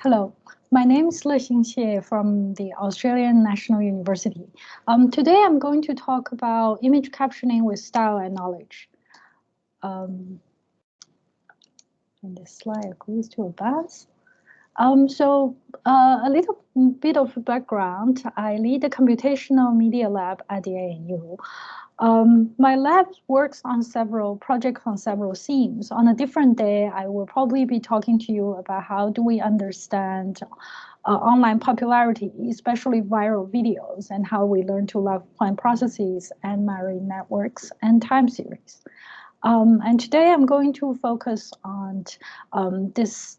Hello, my name is Lexing from the Australian National University. Today I'm going to talk about image captioning with style and knowledge. And this slide agrees to advance. A little bit of background. I lead the computational media lab at the ANU. My lab works on several projects on several themes. On a different day, I will probably be talking to you about how do we understand online popularity, especially viral videos, and how we learn to love point processes and marry networks and time series. And today I'm going to focus on this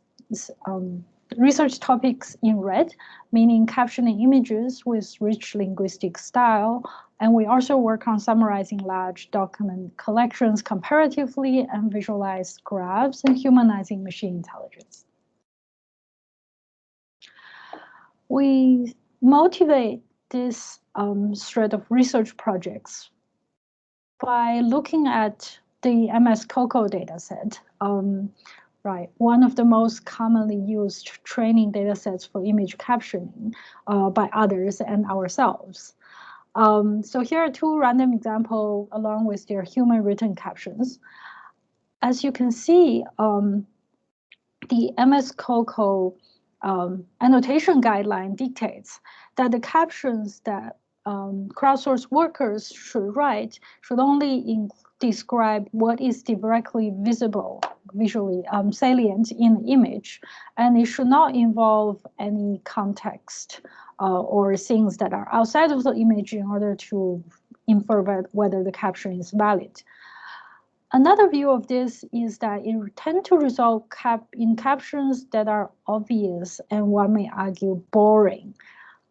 research topics in red, meaning captioning images with rich linguistic style. And we also work on summarizing large document collections comparatively and visualize graphs and humanizing machine intelligence. We motivate this thread of research projects by looking at the MS COCO dataset. Right, one of the most commonly used training data sets for image captioning by others and ourselves. So here are two random examples along with their human written captions. As you can see, the MS COCO annotation guideline dictates that the captions that crowdsourced workers should write should only describe what is directly visible, visually salient in the image, and it should not involve any context or things that are outside of the image in order to infer whether the caption is valid. Another view of this is that it tends to result in captions that are obvious and one may argue boring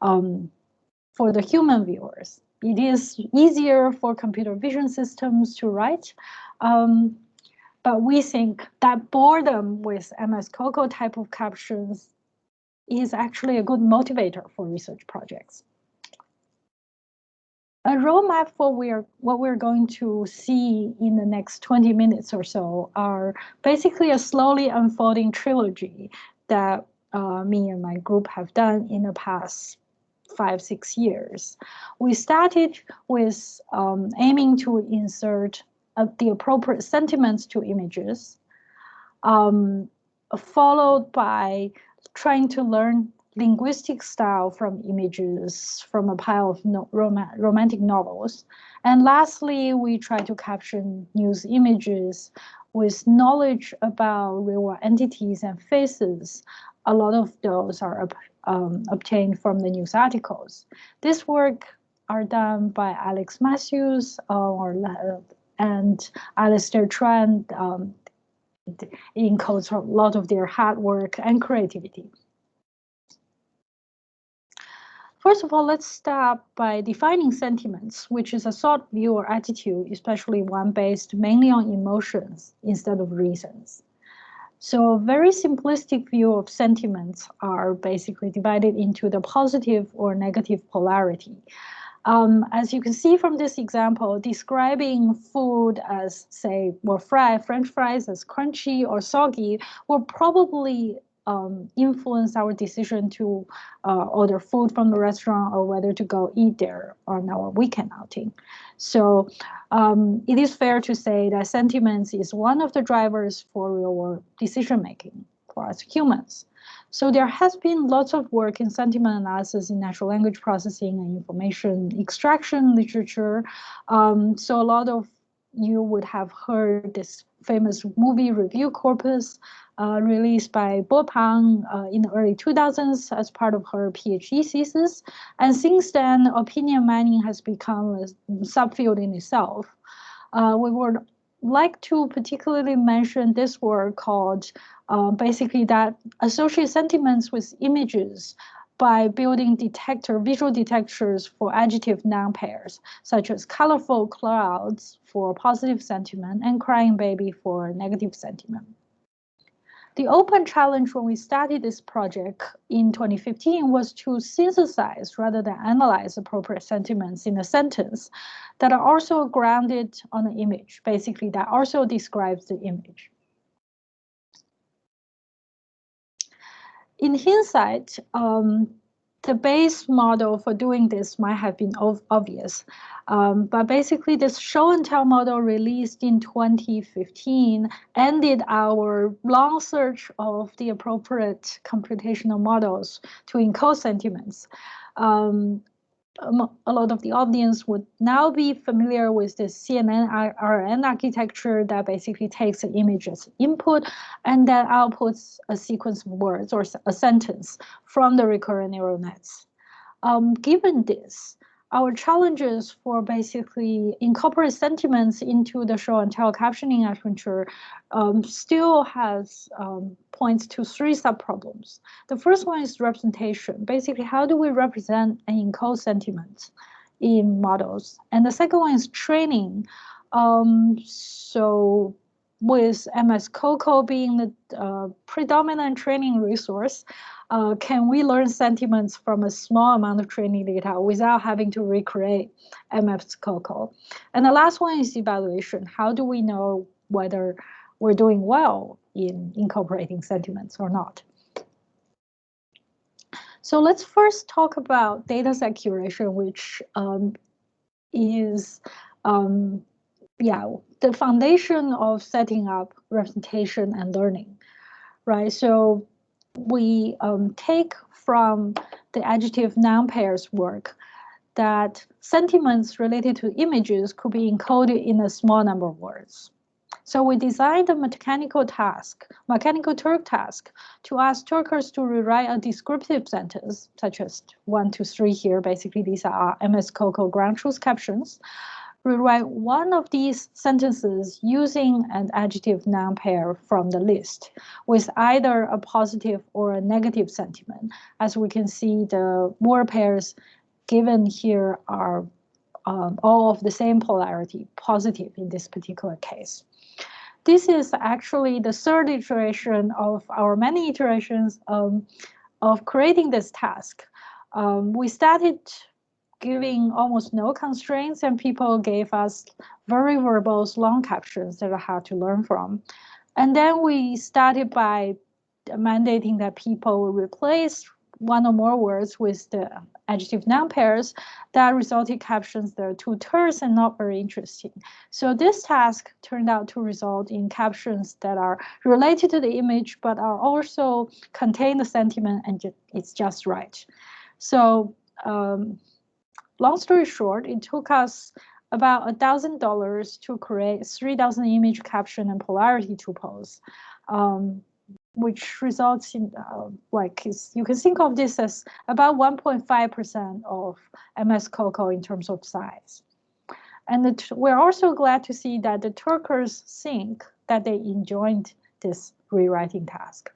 for the human viewers. It is easier for computer vision systems to write, but we think that boredom with MS COCO type of captions is actually a good motivator for research projects. A roadmap for what we're going to see in the next 20 minutes or so are basically a slowly unfolding trilogy that me and my group have done in the past 5-6 years. We started with aiming to insert the appropriate sentiments to images, followed by trying to learn linguistic style from images from a pile of romantic novels. And lastly, we try to caption news images with knowledge about real-world entities and faces. A lot of those are obtained from the news articles. This work are done by Mathews and Alasdair Tran. It encodes a lot of their hard work and creativity. First of all, let's start by defining sentiments, which is a thought, view, or attitude, especially one based mainly on emotions instead of reasons. So a very simplistic view of sentiments are basically divided into the positive or negative polarity. As you can see from this example, describing food as, say, French fries as crunchy or soggy will probably influence our decision to order food from the restaurant or whether to go eat there on our weekend outing. So it is fair to say that sentiments is one of the drivers for real-world decision-making for us humans. So there has been lots of work in sentiment analysis in natural language processing and information extraction literature. So a lot of you would have heard this famous movie review corpus released by Bo Pang in the early 2000s as part of her PhD thesis. And since then, opinion mining has become a subfield in itself. We would like to particularly mention this work called basically that associate sentiments with images by building visual detectors for adjective noun pairs, such as colorful clouds for positive sentiment and crying baby for negative sentiment. The open challenge when we started this project in 2015 was to synthesize rather than analyze appropriate sentiments in a sentence that are also grounded on an image, basically that also describes the image. In hindsight, the base model for doing this might have been obvious. But basically, this show and tell model released in 2015 ended our long search of the appropriate computational models to encode sentiments. A lot of the audience would now be familiar with the CNN-RN architecture that basically takes an image as input and then outputs a sequence of words or a sentence from the recurrent neural nets. Given this, our challenges for basically incorporate sentiments into the show and tell captioning architecture still has points to three subproblems. The first one is representation. Basically, how do we represent and encode sentiments in models? And the second one is training. So with MS COCO being the predominant training resource, can we learn sentiments from a small amount of training data without having to recreate MS COCO? And the last one is evaluation. How do we know whether we're doing well in incorporating sentiments or not? So let's first talk about dataset curation, which is the foundation of setting up representation and learning, right? So we take from the adjective noun pairs work that sentiments related to images could be encoded in a small number of words. So we designed a mechanical Turk task, to ask Turkers to rewrite a descriptive sentence, such as 1 to 3 here. Basically, these are MS COCO ground truth captions. Rewrite one of these sentences using an adjective noun pair from the list with either a positive or a negative sentiment. As we can see, the word pairs given here are all of the same polarity, positive in this particular case. This is actually the third iteration of our many iterations of creating this task. We started giving almost no constraints, and people gave us very verbose long captions that are hard to learn from. And then we started by mandating that people replace one or more words with the adjective noun pairs. That resulted captions that are too terse and not very interesting. So this task turned out to result in captions that are related to the image, but are also contain the sentiment, and it's just right. So long story short, it took us about $1,000 to create 3,000 image caption and polarity tuples, which results in, you can think of this as about 1.5% of MS COCO in terms of size. And we're also glad to see that the Turkers think that they enjoyed this rewriting task.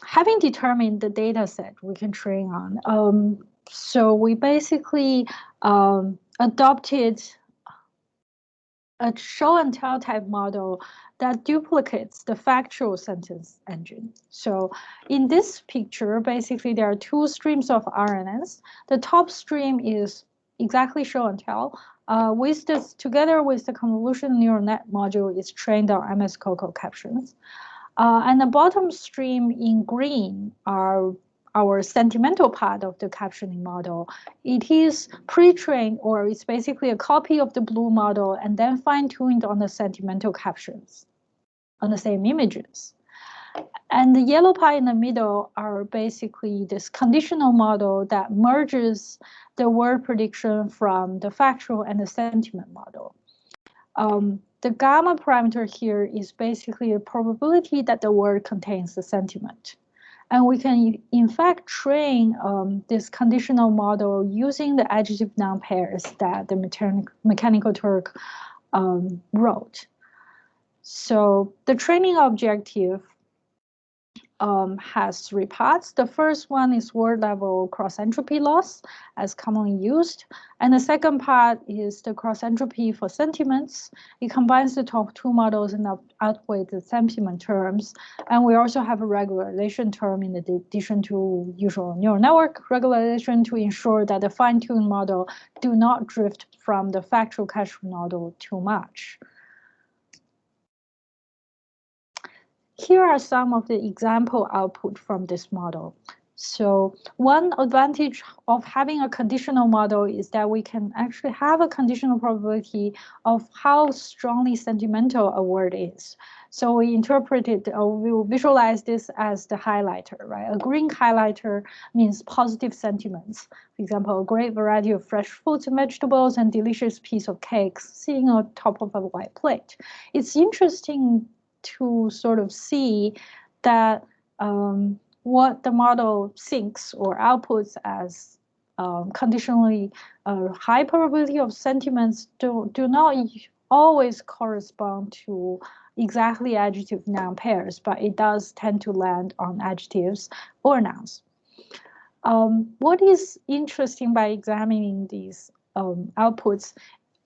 Having determined the data set we can train on, so we basically adopted a show and tell type model that duplicates the factual sentence engine. So in this picture, basically there are two streams of RNNs. The top stream is exactly show and tell. Together with the convolutional neural net module, is trained on MS COCO captions. And the bottom stream in green are our sentimental part of the captioning model. It is pre-trained, or it's basically a copy of the blue model and then fine-tuned on the sentimental captions on the same images. And the yellow part in the middle are basically this conditional model that merges the word prediction from the factual and the sentiment model. The gamma parameter here is basically a probability that the word contains the sentiment. And we can, in fact, train this conditional model using the adjective noun pairs that the Mechanical Turk wrote. So the training objective has three parts. The first one is word level cross entropy loss, as commonly used. And the second part is the cross entropy for sentiments. It combines the top two models and outweighs the sentiment terms. And we also have a regularization term in addition to usual neural network regularization to ensure that the fine-tuned model do not drift from the factual caption model too much. Here are some of the example output from this model. So one advantage of having a conditional model is that we can actually have a conditional probability of how strongly sentimental a word is. So we interpret it, or we will visualize this as the highlighter, right? A green highlighter means positive sentiments. For example, a great variety of fresh fruits and vegetables and delicious piece of cake sitting on top of a white plate. It's interesting to sort of see that what the model thinks or outputs as conditionally high probability of sentiments do not always correspond to exactly adjective noun pairs, but it does tend to land on adjectives or nouns. What is interesting by examining these outputs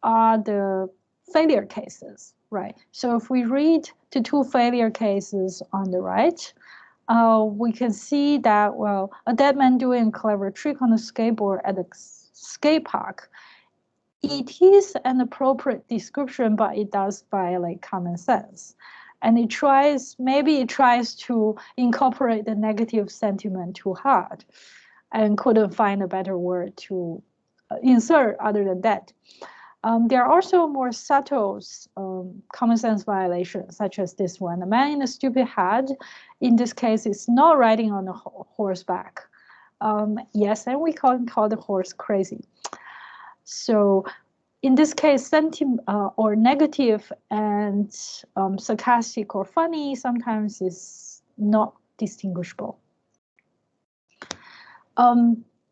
are the failure cases, right? So if we read the two failure cases on the right, we can see that, well, a dead man doing a clever trick on a skateboard at a skate park. It is an appropriate description, but it does violate common sense. And maybe it tries to incorporate the negative sentiment too hard and couldn't find a better word to insert other than that. There are also more subtle common sense violations, such as this one. A man in a stupid hat, in this case, is not riding on a horseback. Yes, and we call the horse crazy. So in this case, or negative and sarcastic or funny sometimes is not distinguishable.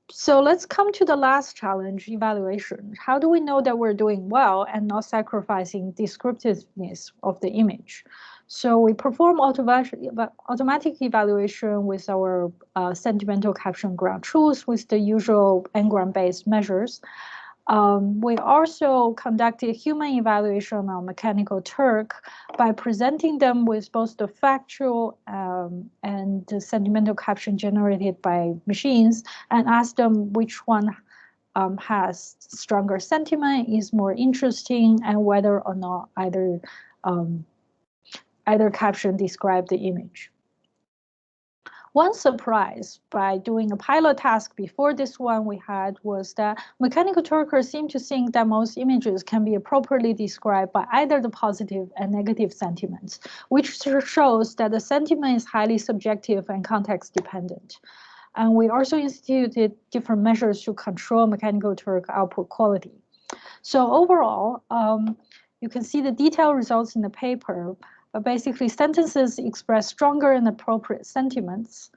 So let's come to the last challenge, evaluation. How do we know that we're doing well and not sacrificing descriptiveness of the image? So we perform automatic evaluation with our sentimental caption ground truth with the usual n-gram-based measures. We also conducted human evaluation on Mechanical Turk by presenting them with both the factual and the sentimental caption generated by machines and asked them which one has stronger sentiment, is more interesting, and whether or not either caption described the image. One surprise by doing a pilot task before this one we had was that Mechanical Turkers seem to think that most images can be appropriately described by either the positive and negative sentiments, which shows that the sentiment is highly subjective and context dependent. And we also instituted different measures to control Mechanical Turk output quality. So overall, you can see the detailed results in the paper. But basically, sentences express stronger and appropriate sentiments.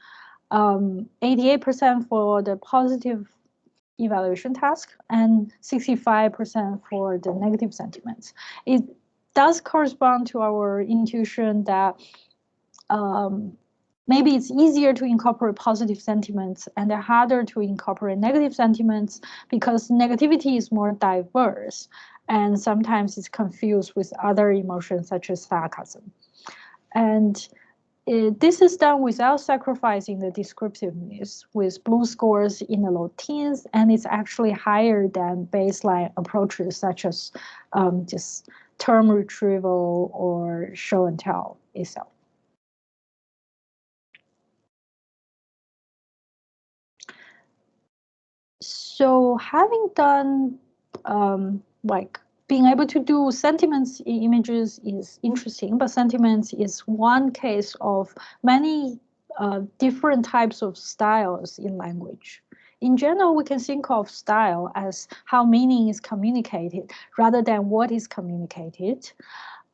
88% for the positive evaluation task and 65% for the negative sentiments. It does correspond to our intuition that maybe it's easier to incorporate positive sentiments and they're harder to incorporate negative sentiments because negativity is more diverse. And sometimes it's confused with other emotions such as sarcasm. And this is done without sacrificing the descriptiveness with blue scores in the low teens, and it's actually higher than baseline approaches such as just term retrieval or show and tell itself. So having done being able to do sentiments in images is interesting, but sentiments is one case of many different types of styles in language. In general, we can think of style as how meaning is communicated rather than what is communicated.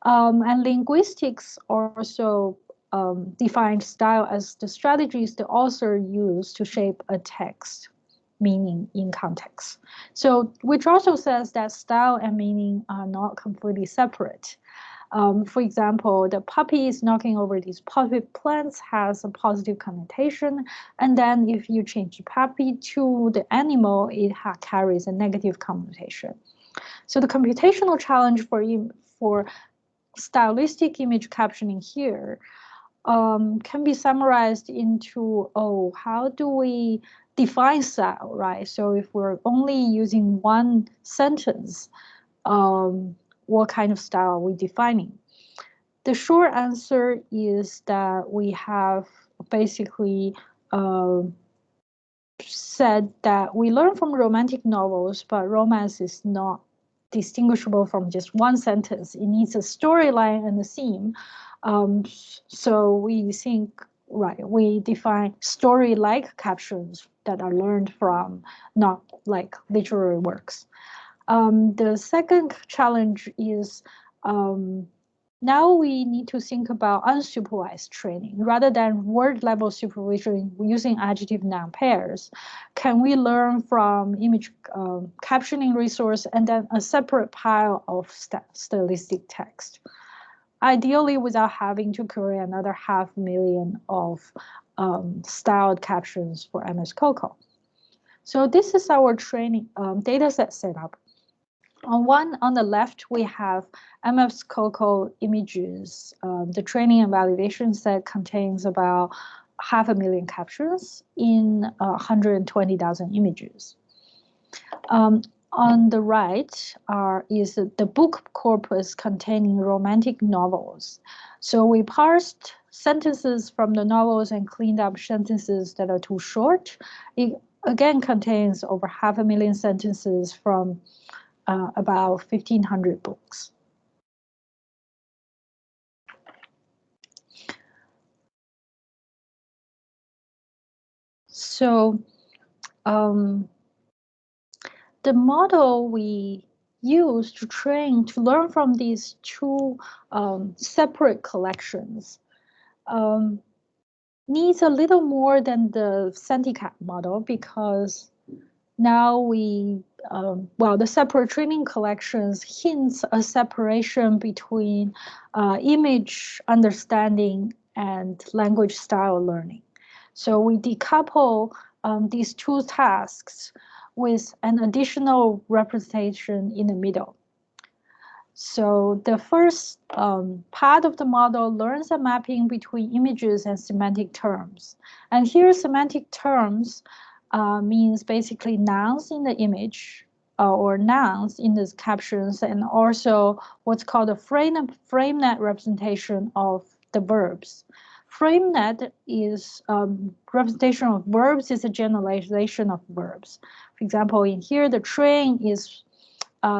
And linguistics also define style as the strategies the author used to shape a text meaning in context. So, which also says that style and meaning are not completely separate. For example, the puppy is knocking over these potted plants has a positive connotation, and then if you change the puppy to the animal, it carries a negative connotation. So the computational challenge for stylistic image captioning here can be summarized into, how do we define style, right? So if we're only using one sentence, what kind of style are we defining? The short answer is that we have basically said that we learn from romantic novels, but romance is not distinguishable from just one sentence. It needs a storyline and a theme. So we think, right, we define story-like captions that are learned from, not like literary works. The second challenge is now we need to think about unsupervised training. Rather than word-level supervision using adjective-noun pairs, can we learn from image captioning resource and then a separate pile of stylistic text? Ideally, without having to create another 500,000 of styled captions for MS COCO. So this is our training dataset setup. On the left, we have MS COCO images. The training and validation set contains about 500,000 captions in 120,000 images. On the right is the book corpus containing romantic novels. So we parsed sentences from the novels and cleaned up sentences that are too short. It again contains over 500,000 sentences from about 1,500 books. So the model we use to learn from these two separate collections needs a little more than the SentiCap model, because now the separate training collections hints a separation between image understanding and language style learning. So we decouple these two tasks with an additional representation in the middle. So the first part of the model learns a mapping between images and semantic terms. And here semantic terms means basically nouns in the image or nouns in the captions, and also what's called a FrameNet representation of the verbs. FrameNet is representation of verbs is a generalization of verbs. For example, in here, the train is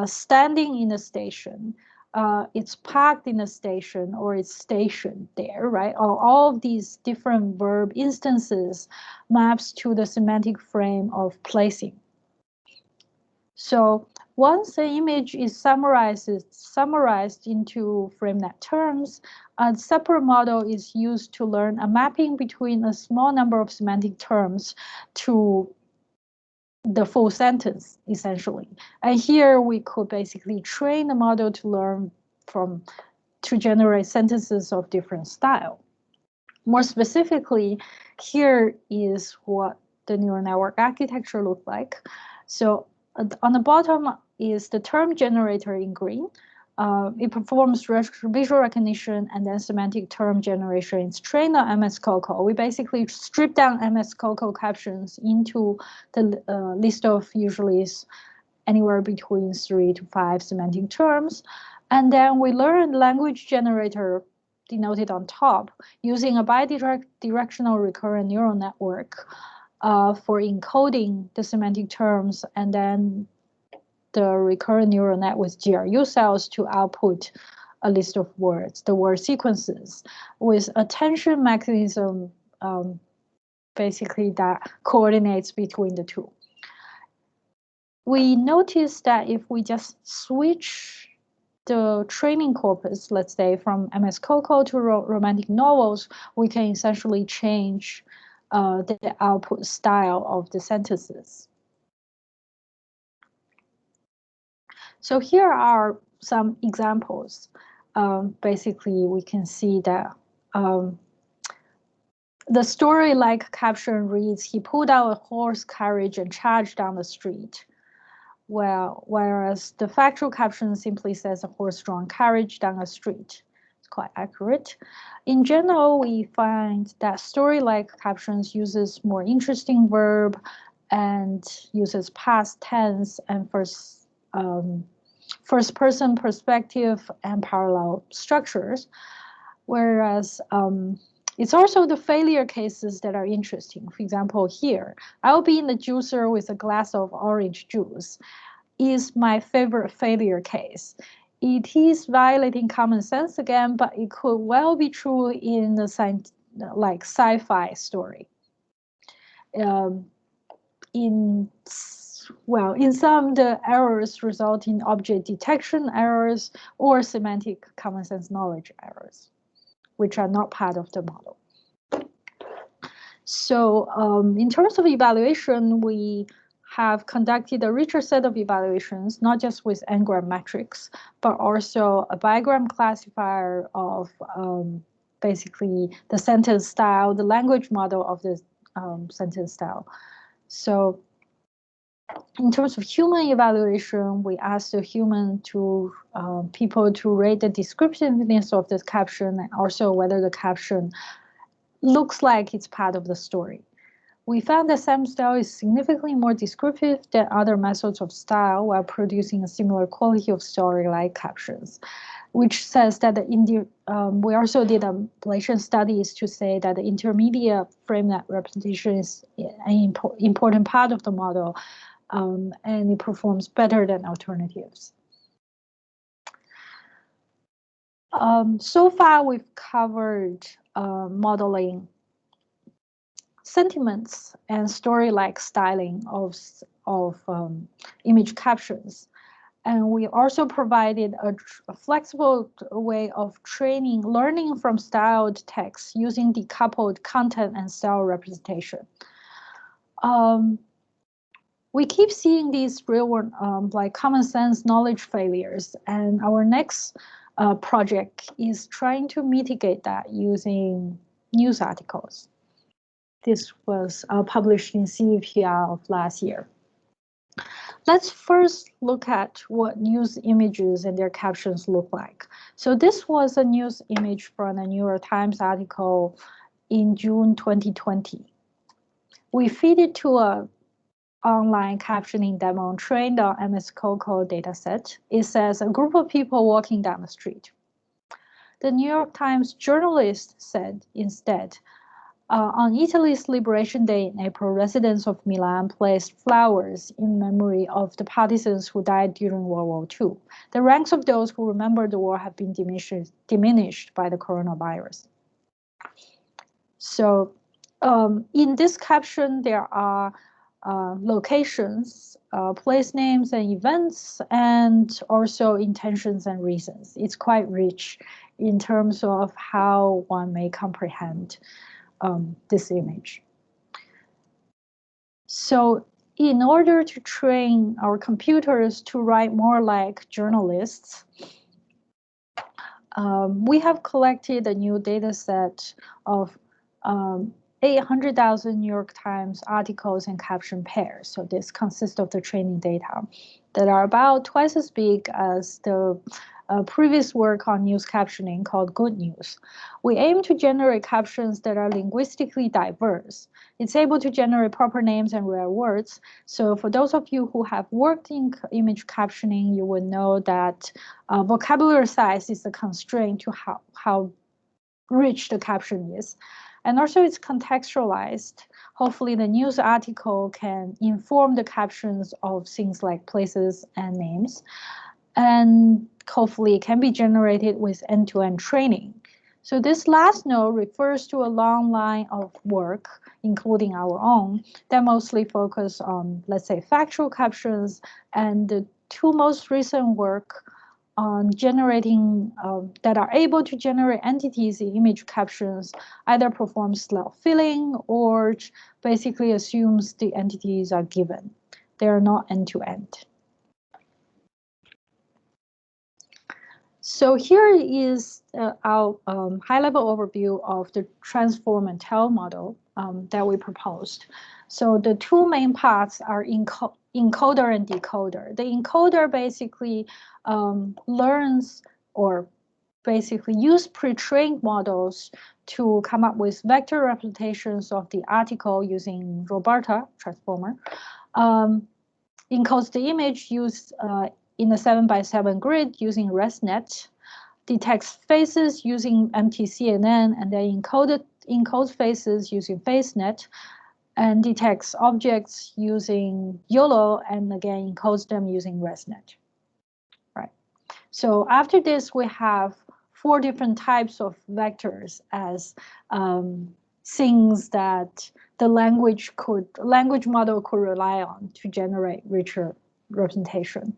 standing in a station. It's parked in a station, or it's stationed there, right? Or all of these different verb instances maps to the semantic frame of placing. So once the image is summarized into FrameNet terms, a separate model is used to learn a mapping between a small number of semantic terms to the full sentence, essentially. And here we could basically train the model to learn to generate sentences of different style. More specifically, here is what the neural network architecture looks like. So on the bottom is the term generator in green. It performs visual recognition and then semantic term generation. It's trained on MS COCO. We basically strip down MS COCO captions into the list of usually anywhere between 3 to 5 semantic terms. And then we learn language generator denoted on top using a bidirectional recurrent neural network for encoding the semantic terms, and then the recurrent neural net with GRU cells to output a list of words, the word sequences, with attention mechanism basically that coordinates between the two. We noticed that if we just switch the training corpus, let's say from MS COCO to romantic novels, we can essentially change the output style of the sentences. So here are some examples. Basically, we can see that the story-like caption reads, "He pulled out a horse carriage and charged down the street." Well, whereas the factual caption simply says a horse-drawn carriage down a street. It's quite accurate. In general, we find that story-like captions uses more interesting verb and uses past tense and first-person perspective and parallel structures. Whereas it's also the failure cases that are interesting. For example, here, I'll be in the juicer with a glass of orange juice is my favorite failure case. It is violating common sense again, but it could well be true in the like sci-fi story. In some, the errors result in object detection errors or semantic common sense knowledge errors, which are not part of the model. So in terms of evaluation, we have conducted a richer set of evaluations, not just with n-gram metrics, but also a bigram classifier of basically the sentence style, the language model of the sentence style. So in terms of human evaluation, we asked the human to people to rate the descriptiveness of the caption and also whether the caption looks like it's part of the story. We found that SemStyle is significantly more descriptive than other methods of style while producing a similar quality of story like captions, which says that we also did Bayesian studies to say that the intermediate frame net representation is an important part of the model, and it performs better than alternatives. So far, we've covered modeling sentiments and story-like styling of image captions. And we also provided a flexible way of learning from styled text using decoupled content and style representation. We keep seeing these real-world like common sense knowledge failures, and our next project is trying to mitigate that using news articles. This was published in CVPR of last year. Let's first look at what news images and their captions look like. So this was a news image from a New York Times article in June 2020. We feed it to a online captioning demo trained on MS Coco dataset. It says a group of people walking down the street. The New York Times journalist said instead, on Italy's Liberation Day in April, residents of Milan placed flowers in memory of the partisans who died during World War II. The ranks of those who remember the war have been diminished by the coronavirus. So in this caption, there are locations, place names and events, and also intentions and reasons. It's quite rich in terms of how one may comprehend this image. So in order to train our computers to write more like journalists, we have collected a new data set of 800,000 New York Times articles and caption pairs. So this consists of the training data that are about twice as big as the previous work on news captioning called Good News. We aim to generate captions that are linguistically diverse. It's able to generate proper names and rare words. So for those of you who have worked in image captioning, you would know that vocabulary size is a constraint to how rich the caption is. And also it's contextualized. Hopefully the news article can inform the captions of things like places and names. And hopefully it can be generated with end-to-end training. So this last note refers to a long line of work, including our own, that mostly focus on, let's say, factual captions, and the two most recent work on generating, that are able to generate entities in image captions, either performs self-filling or basically assumes the entities are given. They are not end-to-end. So here is our high-level overview of the transform and tell model that we proposed. So the two main parts are encoder and decoder. The encoder basically learns or basically use pre-trained models to come up with vector representations of the article using Roberta transformer. Encodes the image used in a 7x7 grid using ResNet, detects faces using MTCNN, and then encodes faces using FaceNet, and detects objects using YOLO, and again encodes them using ResNet. Right. So after this, we have 4 different types of vectors as things that the language model could rely on to generate richer representation.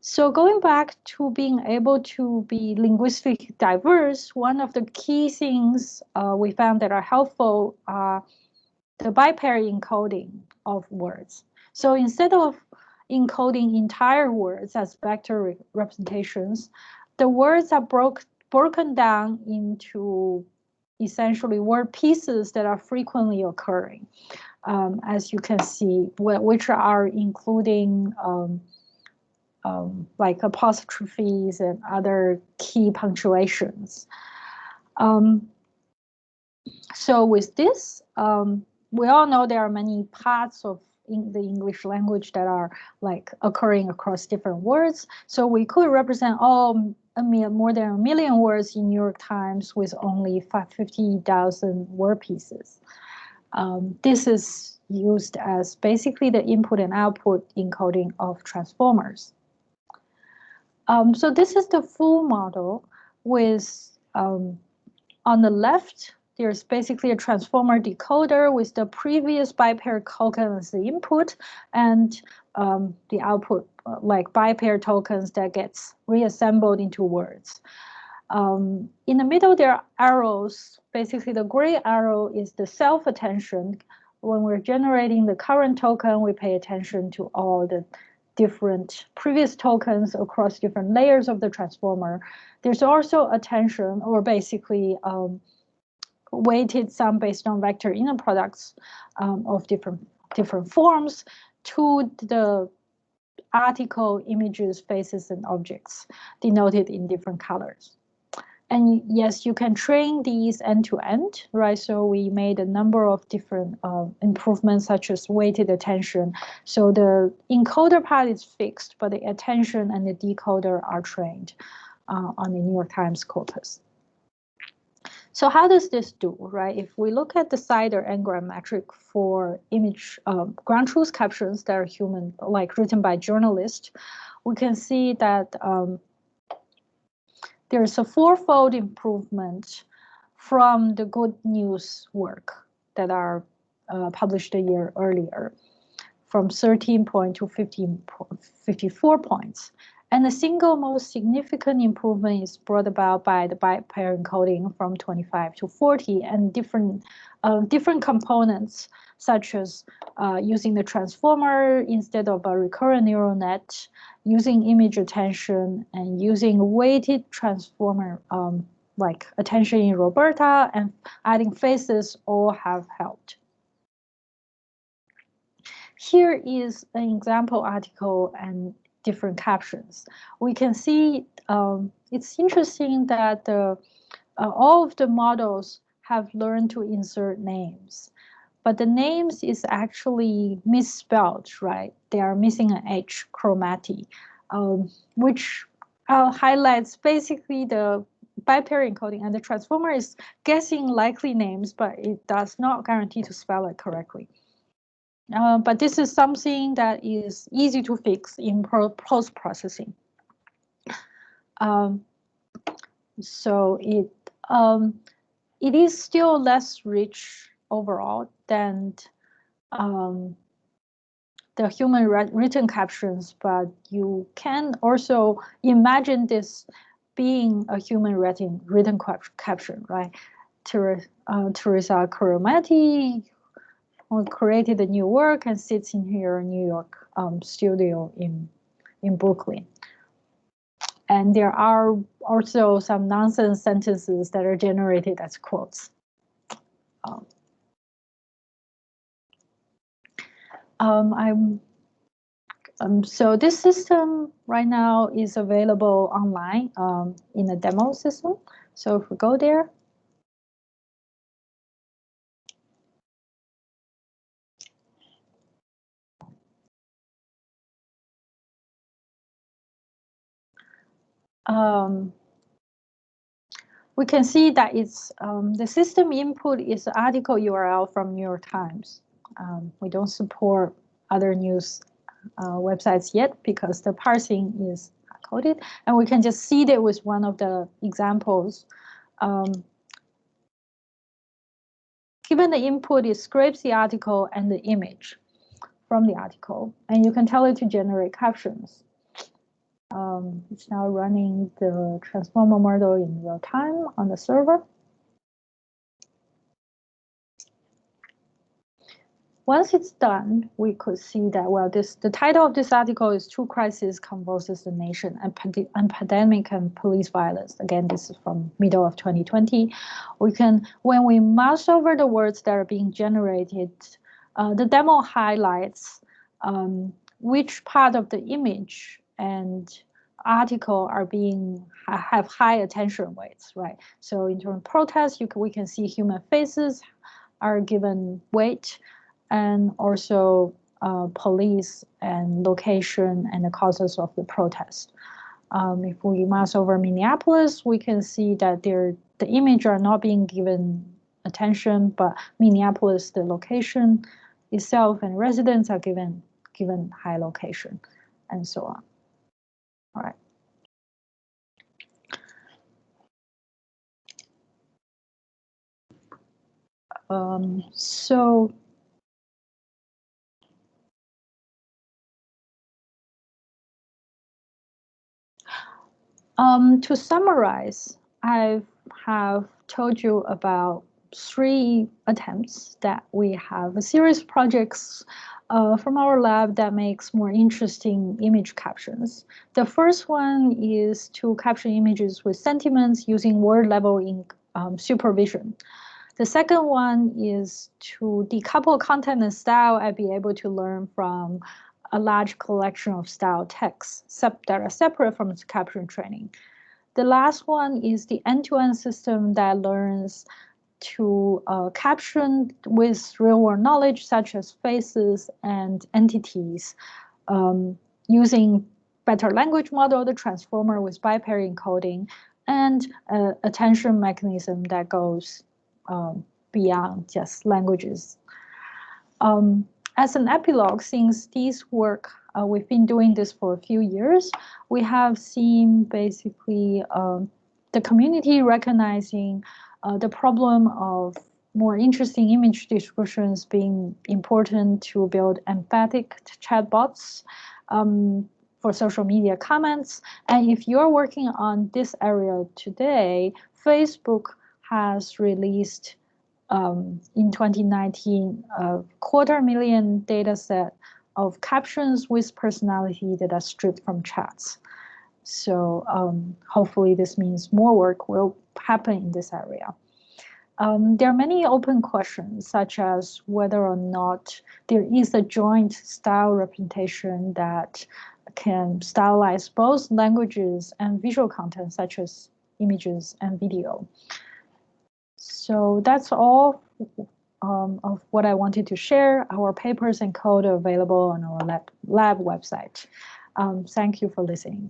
So going back to being able to be linguistically diverse, one of the key things we found that are helpful are the bipair encoding of words. So instead of encoding entire words as vector representations, the words are broken down into essentially word pieces that are frequently occurring, as you can see, which are including like apostrophes and other key punctuations. So with this, we all know there are many parts of the English language that are like occurring across different words. So we could represent more than 1 million words in New York Times with only 50,000 word pieces. This is used as basically the input and output encoding of transformers. So this is the full model with, on the left, there's basically a transformer decoder with the previous bipair token as the input, and the output, like bipair tokens that gets reassembled into words. In the middle, there are arrows. Basically, the gray arrow is the self-attention. When we're generating the current token, we pay attention to all the different previous tokens across different layers of the transformer. There's also attention, or basically weighted sum based on vector inner products of different forms to the article, images, faces, and objects denoted in different colors. And yes, you can train these end-to-end, right? So we made a number of different improvements, such as weighted attention. So the encoder part is fixed, but the attention and the decoder are trained on the New York Times corpus. So how does this do, right? If we look at the Cider n-gram metric for image ground truth captions that are human, like written by journalists, we can see that there's a 4-fold improvement from the good news work that are published a year earlier, from 13 points to 54 points. And the single most significant improvement is brought about by the bipair encoding from 25 to 40, and different components, such as using the transformer instead of a recurrent neural net, using image attention, and using weighted transformer like attention in Roberta, and adding faces all have helped. Here is an example article and different captions. We can see it's interesting that all of the models have learned to insert names, but the names is actually misspelled, right? They are missing an H, chromati, which highlights basically the bipair encoding, and the transformer is guessing likely names, but it does not guarantee to spell it correctly. But this is something that is easy to fix in post-processing. So it is still less rich overall than the human written captions, but you can also imagine this being a human written caption, right? Teresa Kuromati created a new work and sits in her New York studio in Brooklyn. And there are also some nonsense sentences that are generated as quotes. So this system right now is available online in a demo system. So if we go there, we can see that it's the system input is the article URL from New York Times. We don't support other news websites yet because the parsing is coded, and we can just see that with one of the examples. Given the input, it scrapes the article and the image from the article, and you can tell it to generate captions. It's now running the transformer model in real time on the server. Once it's done, we could see that, well, the title of this article is "True Crisis Convulses the Nation and Pandemic and Police Violence." Again, this is from middle of 2020. When we mouse over the words that are being generated, the demo highlights which part of the image and article are have high attention weights, right? So in terms of protests, we can see human faces are given weight, and also police and location and the causes of the protest. If we mouse over Minneapolis, we can see that the image are not being given attention, but Minneapolis, the location itself and residents are given high location, and so on. All right. To summarize, I have told you about 3 attempts that we have a series of projects from our lab that makes more interesting image captions. The first one is to caption images with sentiments using word level in supervision. The second one is to decouple content and style and be able to learn from a large collection of style texts that are separate from its caption training. The last one is the end-to-end system that learns to caption with real-world knowledge, such as faces and entities, using better language model, the transformer with bipair encoding, and attention mechanism that goes beyond just languages. As an epilogue, since these work, we've been doing this for a few years, we have seen basically the community recognizing the problem of more interesting image descriptions being important to build emphatic chatbots for social media comments. And if you're working on this area today, Facebook has released in 2019 a 250,000 data set of captions with personality that are stripped from chats. So hopefully this means more work will happen in this area. There are many open questions, such as whether or not there is a joint style representation that can stylize both languages and visual content, such as images and video. So that's all of what I wanted to share. Our papers and code are available on our lab website. Thank you for listening.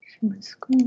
Share my screen.